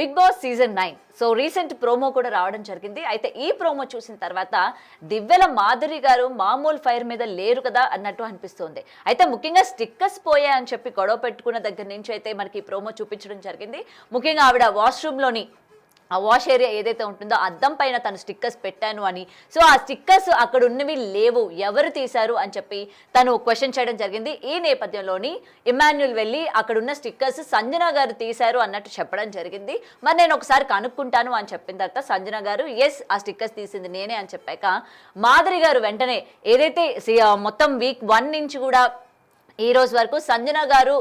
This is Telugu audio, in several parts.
Big Boss season 9 so recent promo కూడా రావడం జరిగింది. అయితే ఈ ప్రోమో చూసిన తర్వాత దివ్యల మాధురి గారు మామూలు ఫైర్ మీద లేరు కదా అన్నట్టు అనిపిస్తుంది. అయితే ముఖ్యంగా స్టిక్కర్స్ పోయాయని చెప్పి గొడవ పెట్టుకున్న దగ్గర నుంచి అయితే మనకి ఈ ప్రోమో చూపించడం జరిగింది. ముఖ్యంగా ఆవిడ వాష్రూమ్లోని ఆ వాష్ ఏరియా ఏదైతే ఉంటుందో అద్దం పైన తను స్టిక్కర్స్ పెట్టాను అని, సో ఆ స్టిక్కర్స్ అక్కడ ఉన్నవి లేవు, ఎవరు తీశారు అని చెప్పి తను క్వశ్చన్ చేయడం జరిగింది. ఈ నేపథ్యంలోని ఇమాన్యుల్ వెళ్ళి అక్కడున్న స్టిక్కర్స్ సంజన గారు తీశారు అన్నట్టు చెప్పడం జరిగింది. మరి నేను ఒకసారి కనుక్కుంటాను అని చెప్పిన తర్వాత సంజన గారు ఎస్ ఆ స్టిక్కర్స్ తీసింది నేనే అని చెప్పాక మాధురి గారు వెంటనే ఏదైతే మొత్తం వీక్ 1 నుంచి కూడా ఈ రోజు వరకు సంజన గారు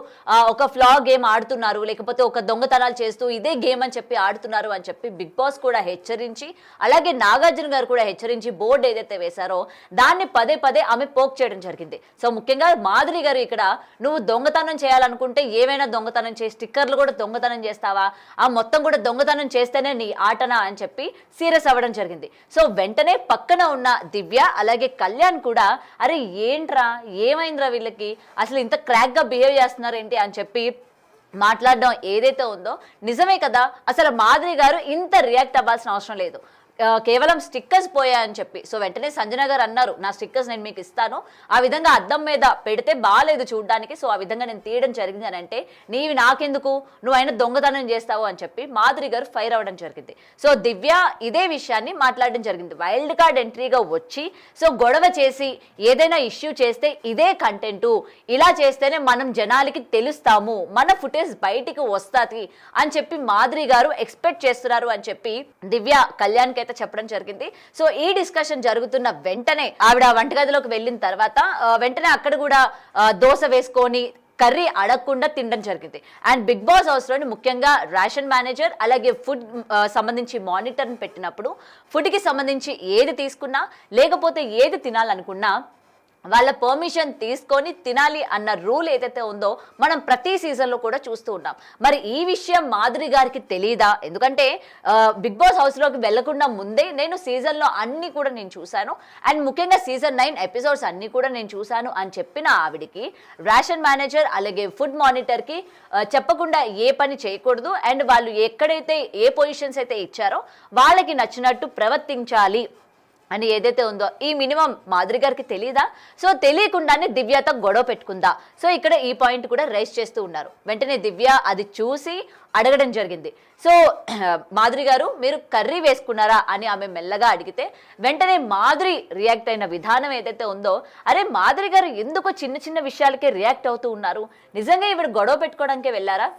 ఒక ఫ్లాగ్ గేమ్ ఆడుతున్నారు, లేకపోతే ఒక దొంగతనాలు చేస్తూ ఇదే గేమ్ అని చెప్పి ఆడుతున్నారు అని చెప్పి బిగ్ బాస్ కూడా హెచ్చరించి, అలాగే నాగార్జున గారు కూడా హెచ్చరించి బోర్డు ఏదైతే వేశారో దాన్ని పదే పదే ఆమె పోక్ చేయడం జరిగింది. సో ముఖ్యంగా మాధురి గారు ఇక్కడ నువ్వు దొంగతనం చేయాలనుకుంటే ఏమైనా దొంగతనం చేసి స్టిక్కర్లు కూడా దొంగతనం చేస్తావా, ఆ మొత్తం కూడా దొంగతనం చేస్తేనే నీ ఆటనా అని చెప్పి సీరియస్ అవ్వడం జరిగింది. సో వెంటనే పక్కన ఉన్న దివ్య అలాగే కళ్యాణ్ కూడా అరే ఏంట్రా ఏమైందిరా వీళ్ళకి అసలు ఇంత క్రాక్ గా బిహేవ్ చేస్తున్నారు ఏంటి అని చెప్పి మాట్లాడడం ఏదైతే ఉందో నిజమే కదా. అసలు మాధురి గారు ఇంత రియాక్ట్ అవ్వాల్సిన అవసరం లేదు, కేవలం స్టిక్కర్స్ పోయాయని చెప్పి. సో వెంటనే సంజన గారు అన్నారు నా స్టిక్కర్స్ నేను మీకు ఇస్తాను, ఆ విధంగా అద్దం మీద పెడితే బాగాలేదు చూడడానికి, సో ఆ విధంగా నేను తీయడం జరిగింది అని అంటే నీవి నాకెందుకు, నువ్వు అయినా దొంగతనం చేస్తావు అని చెప్పి మాధురి గారు ఫైర్ అవ్వడం జరిగింది. సో దివ్య ఇదే విషయాన్ని మాట్లాడడం జరిగింది. వైల్డ్ కార్డ్ ఎంట్రీగా వచ్చి సో గొడవ చేసి ఏదైనా ఇష్యూ చేస్తే ఇదే కంటెంటు, ఇలా చేస్తేనే మనం జనాలకి తెలుస్తాము, మన ఫుటేజ్ బయటికి వస్తుంది అని చెప్పి మాధురి గారు ఎక్స్పెక్ట్ చేస్తున్నారు అని చెప్పి దివ్య కళ్యాణ్ అయితే చెప్పడం జరిగింది. సో ఈ డిస్కషన్ జరుగుతున్న వెంటనే ఆవిడ వంటగదిలోకి వెళ్ళిన తర్వాత వెంటనే అక్కడ కూడా దోశ వేసుకొని కర్రీ అడగకుండా తినడం జరిగింది. అండ్ బిగ్ బాస్ హౌస్ లోని ముఖ్యంగా రేషన్ మేనేజర్ అలాగే ఫుడ్ సంబంధించి మానిటర్ని పెట్టినప్పుడు ఫుడ్ కి సంబంధించి ఏది తీసుకున్నా లేకపోతే ఏది తినాలనుకున్నా వాళ్ళ పర్మిషన్ తీసుకొని తినాలి అన్న రూల్ ఏదైతే ఉందో మనం ప్రతి సీజన్లో కూడా చూస్తూ ఉన్నాం. మరి ఈ విషయం మాధురి గారికి తెలీదా? ఎందుకంటే బిగ్ బాస్ హౌస్లోకి వెళ్లకుండా ముందే నేను సీజన్లో అన్ని కూడా నేను చూశాను, అండ్ ముఖ్యంగా సీజన్ 9 ఎపిసోడ్స్ అన్ని కూడా నేను చూశాను అని చెప్పిన ఆవిడికి రేషన్ మేనేజర్ అలాగే ఫుడ్ మానిటర్కి చెప్పకుండా ఏ పని చేయకూడదు, అండ్ వాళ్ళు ఎక్కడైతే ఏ పొజిషన్స్ అయితే ఇచ్చారో వాళ్ళకి నచ్చినట్టు ప్రవర్తించాలి అని ఏదైతే ఉందో ఈ మినిమం మాధురి గారికి తెలియదా? సో తెలియకుండానే దివ్యతో గొడవ పెట్టుకుందా? సో ఇక్కడ ఈ పాయింట్ కూడా రైజ్ చేస్తూ ఉన్నారు. వెంటనే దివ్య అది చూసి అడగడం జరిగింది. సో మాధురి గారు మీరు కర్రీ వేసుకున్నారా అని ఆమె మెల్లగా అడిగితే వెంటనే మాధురి రియాక్ట్ అయిన విధానం ఏదైతే ఉందో, అరే మాధురి గారు ఎందుకో చిన్న చిన్న విషయాలకే రియాక్ట్ అవుతూ ఉన్నారు, నిజంగా ఈవిడ గొడవ పెట్టుకోవడానికే వెళ్ళారా?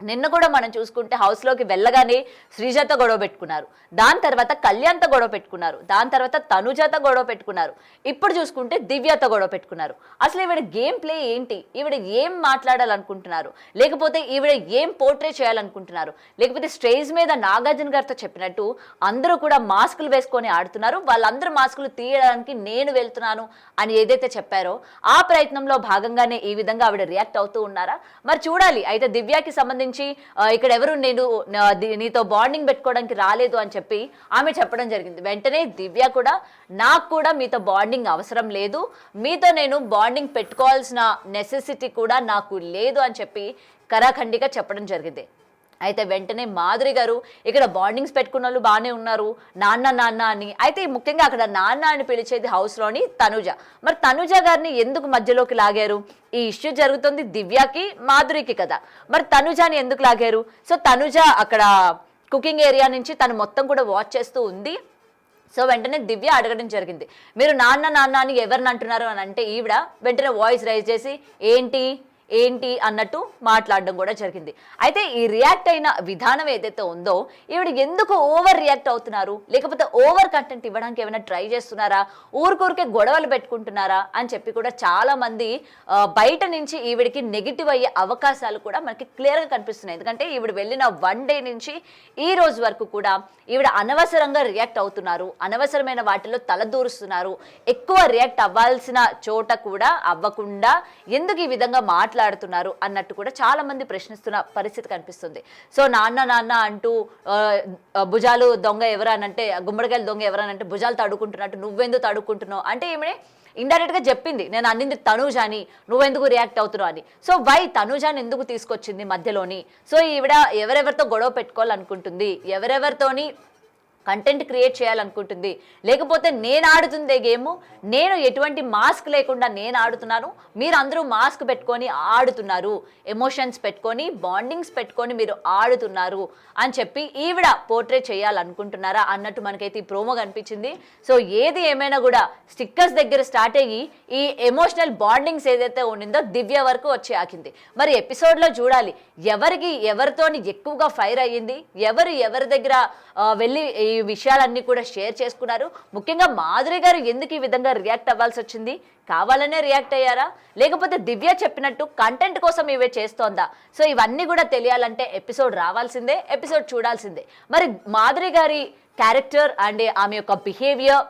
నిన్న కూడా మనం చూసుకుంటే హౌస్లోకి వెళ్ళగానే శ్రీజాత గొడవ పెట్టుకున్నారు, దాని తర్వాత కళ్యాణ్తో గొడవ పెట్టుకున్నారు, దాని తర్వాత తనుజాత గొడవ పెట్టుకున్నారు, ఇప్పుడు చూసుకుంటే దివ్యతో గొడవ పెట్టుకున్నారు. అసలు ఈవిడ గేమ్ ప్లే ఏంటి? ఈవిడ ఏం మాట్లాడాలనుకుంటున్నారు? లేకపోతే ఈవిడ ఏం పోర్ట్రే చేయాలనుకుంటున్నారు? లేకపోతే స్టేజ్ మీద నాగార్జున గారితో చెప్పినట్టు అందరూ కూడా మాస్కులు వేసుకొని ఆడుతున్నారు, వాళ్ళందరూ మాస్కులు తీయడానికి నేను వెళ్తున్నాను అని ఏదైతే చెప్పారో ఆ ప్రయత్నంలో భాగంగానే ఈ విధంగా ఆవిడ రియాక్ట్ అవుతూ ఉన్నారా? మరి చూడాలి. అయితే దివ్యకి సంబంధించి ఇక్కడ ఎవరు నేను నీతో బాండింగ్ పెట్టుకోవడానికి రాలేదు అని చెప్పి ఆమె చెప్పడం జరిగింది. వెంటనే దివ్య కూడా నాకు కూడా మీతో బాండింగ్ అవసరం లేదు, మీతో నేను బాండింగ్ పెట్టుకోవాల్సిన నెసెసిటీ కూడా నాకు లేదు అని చెప్పి కరాఖండిగా చెప్పడం జరిగింది. అయితే వెంటనే మాధురి గారు ఇక్కడ బాండింగ్స్ పెట్టుకున్న వాళ్ళు బాగానే ఉన్నారు నాన్న నాన్న అని, అయితే ముఖ్యంగా అక్కడ నాన్న అని పిలిచేది హౌస్లోని తనుజ. మరి తనుజ గారిని ఎందుకు మధ్యలోకి లాగారు? ఈ ఇష్యూ జరుగుతుంది దివ్యకి మాధురికి కదా, మరి తనుజాని ఎందుకు లాగారు? సో తనుజ అక్కడ కుకింగ్ ఏరియా నుంచి తను మొత్తం కూడా వాచ్ చేస్తూ ఉంది. సో వెంటనే దివ్య అడగడం జరిగింది, మీరు నాన్న నాన్న అని ఎవరిని అంటున్నారు అని అంటే ఈవిడ వెంటనే వాయిస్ రైజ్ చేసి ఏంటి ఏంటి అన్నట్టు మాట్లాడడం కూడా జరిగింది. అయితే ఈ రియాక్ట్ అయిన విధానం ఏదైతే ఉందో ఈవిడ ఎందుకు ఓవర్ రియాక్ట్ అవుతున్నారు, లేకపోతే ఓవర్ కంటెంట్ ఇవ్వడానికి ఏమైనా ట్రై చేస్తున్నారా, ఊరికే గొడవలు పెట్టుకుంటున్నారా అని చెప్పి కూడా చాలా మంది బయట నుంచి ఈవిడికి నెగిటివ్ అయ్యే అవకాశాలు కూడా మనకి క్లియర్గా కనిపిస్తున్నాయి. ఎందుకంటే ఈవిడ వెళ్ళిన 1 డే నుంచి ఈ రోజు వరకు కూడా ఈవిడ అనవసరంగా రియాక్ట్ అవుతున్నారు, అనవసరమైన వాటిలో తలదూరుస్తున్నారు, ఎక్కువ రియాక్ట్ అవ్వాల్సిన చోట కూడా అవ్వకుండా ఎందుకు ఈ విధంగా మాట్లాడుతున్నారు అన్నట్టు కూడా చాలా మంది ప్రశ్నిస్తున్న పరిస్థితి కనిపిస్తుంది. సో నాన్న నాన్న అంటూ భుజాలు దొంగ ఎవరనంటే, గుమ్మడికాయలు దొంగ ఎవరనంటే భుజాలు తడుకుంటున్నట్టు నువ్వెందుకు తడుకుంటున్నావు అంటే ఈమె ఇండైరెక్ట్ గా చెప్పింది, నేను అన్నింది తనూజాని, నువ్వెందుకు రియాక్ట్ అవుతున్నావు అని. సో వై తనూజాని ఎందుకు తీసుకొచ్చింది మధ్యలోని? సో ఈవిడ ఎవరెవరితో గొడవ పెట్టుకోవాలనుకుంటుంది, ఎవరెవరితోని కంటెంట్ క్రియేట్ చేయాలనుకుంటుంది, లేకపోతే నేను ఆడుతుందే గేమ్, నేను ఎటువంటి మాస్క్ లేకుండా నేను ఆడుతున్నాను, మీరు అందరూ మాస్క్ పెట్టుకొని ఆడుతున్నారు, ఎమోషన్స్ పెట్టుకొని బాండింగ్స్ పెట్టుకొని మీరు ఆడుతున్నారు అని చెప్పి ఈవిడ పోర్ట్రే చేయాలనుకుంటున్నారా అన్నట్టు మనకైతే ఈ ప్రోమో కనిపించింది. సో ఏది ఏమైనా కూడా స్టిక్కర్స్ దగ్గర స్టార్ట్ అయ్యి ఈ ఎమోషనల్ బాండింగ్స్ ఏదైతే ఉండిందో దివ్య వరకు వచ్చి ఆకింది. మరి ఎపిసోడ్లో చూడాలి ఎవరితోని ఎక్కువగా ఫైర్ అయ్యింది, ఎవరి దగ్గర వెళ్ళి ఈ విషయాలన్నీ కూడా షేర్ చేసుకున్నారు. ముఖ్యంగా మాధురి గారు ఎందుకు ఈ విధంగా రియాక్ట్ అవ్వాల్సి వచ్చింది? కావాలనే రియాక్ట్ అయ్యారా, లేకపోతే దివ్య చెప్పినట్టు కంటెంట్ కోసం ఇవే చేస్తోందా? సో ఇవన్నీ కూడా తెలియాలంటే ఎపిసోడ్ రావాల్సిందే, ఎపిసోడ్ చూడాల్సిందే. మరి మాధురి గారి క్యారెక్టర్ అండ్ ఆమె యొక్క బిహేవియర్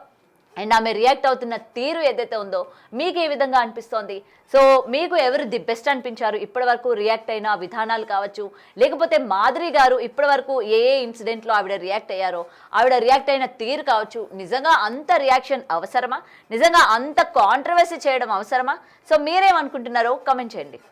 అండ్ ఆమె రియాక్ట్ అవుతున్న తీరు ఏదైతే ఉందో మీకు ఏ విధంగా అనిపిస్తోంది? సో మీకు ఎవరు ది బెస్ట్ అనిపించారు ఇప్పటి వరకు రియాక్ట్ అయిన విధానాలు కావచ్చు, లేకపోతే మాధురి గారు ఇప్పటి వరకు ఏ ఇన్సిడెంట్లో ఆవిడ రియాక్ట్ అయ్యారో, ఆవిడ రియాక్ట్ అయిన తీరు కావచ్చు, నిజంగా అంత రియాక్షన్ అవసరమా, నిజంగా అంత కాంట్రవర్సీ చేయడం అవసరమా? సో మీరేమనుకుంటున్నారో కమెంట్ చేయండి.